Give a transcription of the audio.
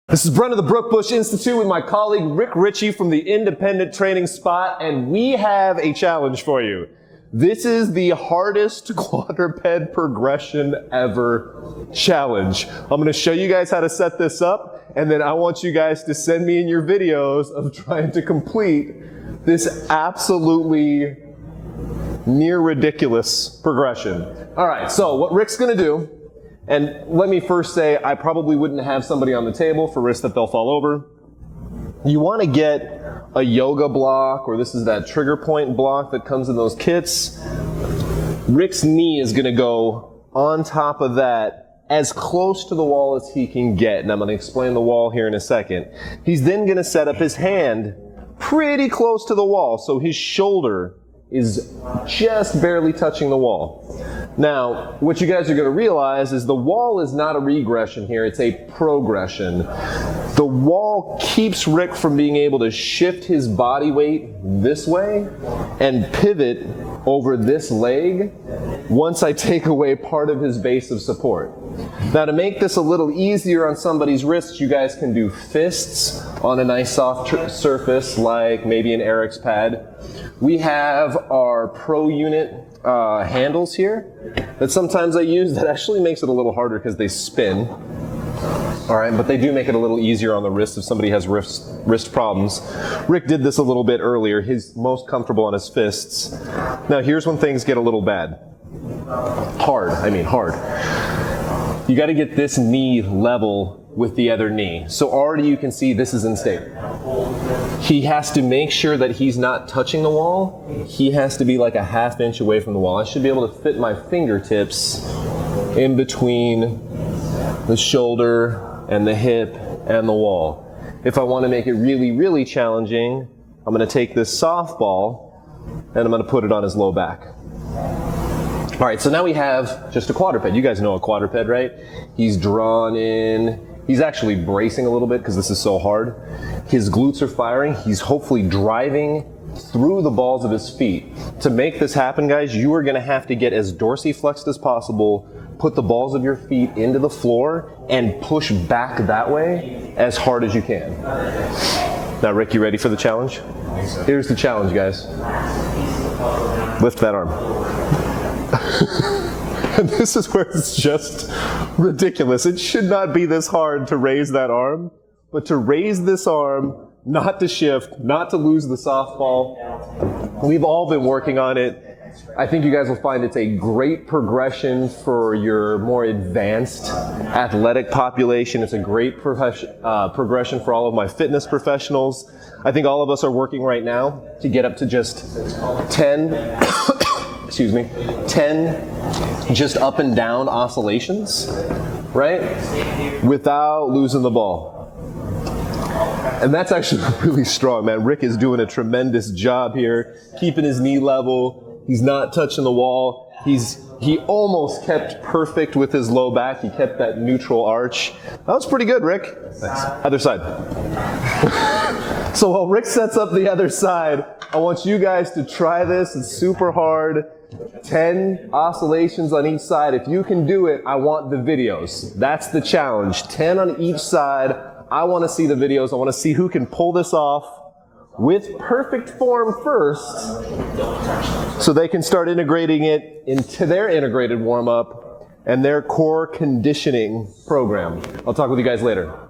This is Brent of the Brookbush Institute with my colleague Rick Ritchie from the Independent Training Spot, and we have a challenge for you. This is the hardest quadruped progression ever challenge. I'm going to show you guys how to set this up, and then I want you guys to send me in your videos of trying to complete this absolutely near ridiculous progression. All right, so what Rick's going to do, and let me first say, I probably wouldn't have somebody on the table for risk that they'll fall over. You want to get a yoga block, or this is that trigger point block that comes in those kits. Rick's knee is going to go on top of that as close to the wall as he can get, and I'm going to explain the wall here in a second. He's then going to set up his hand pretty close to the wall, so his shoulder is just barely touching the wall. Now, what you guys are going to realize is the wall is not a regression here, it's a progression. The wall keeps Rick from being able to shift his body weight this way and pivot over this leg once I take away part of his base of support. Now, to make this a little easier on somebody's wrists, you guys can do fists on a nice soft surface like maybe an Eric's pad. We have our Pro Unit handles here that sometimes I use that actually makes it a little harder because they spin. All right, but they do make it a little easier on the wrist if somebody has wrist problems. Rick did this a little bit earlier. He's most comfortable on his fists. Now here's when things get a little bad. Hard. You got to get this knee level with the other knee. So already you can see this is unstable. He has to make sure that he's not touching the wall. He has to be like a ½ inch away from the wall. I should be able to fit my fingertips in between the shoulder and the hip and the wall. If I want to make it really, really challenging, I'm going to take this softball and I'm going to put it on his low back. All right, so now we have just a quadruped. You guys know a quadruped, right? He's drawn in. He's actually bracing a little bit because this is so hard. His glutes are firing. He's hopefully driving through the balls of his feet. To make this happen, guys, you are going to have to get as dorsiflexed as possible, put the balls of your feet into the floor, and push back that way as hard as you can. Now, Rick, you ready for the challenge? Here's the challenge, guys. Lift that arm. And this is where it's just ridiculous. It should not be this hard to raise that arm, but to raise this arm, not to shift, not to lose the softball. We've all been working on it. I think you guys will find it's a great progression for your more advanced athletic population. It's a great progression for all of my fitness professionals. I think all of us are working right now to get up to just 10 just up and down oscillations, right? Without losing the ball. And that's actually really strong, man. Rick is doing a tremendous job here, keeping his knee level. He's not touching the wall. He almost kept perfect with his low back. He kept that neutral arch. That was pretty good, Rick. Thanks. Other side. So while Rick sets up the other side, I want you guys to try this. It's super hard. 10 oscillations on each side. If you can do it, I want the videos. That's the challenge. 10 on each side. I want to see the videos. I want to see who can pull this off with perfect form first, so they can start integrating it into their integrated warm-up and their core conditioning program. I'll talk with you guys later.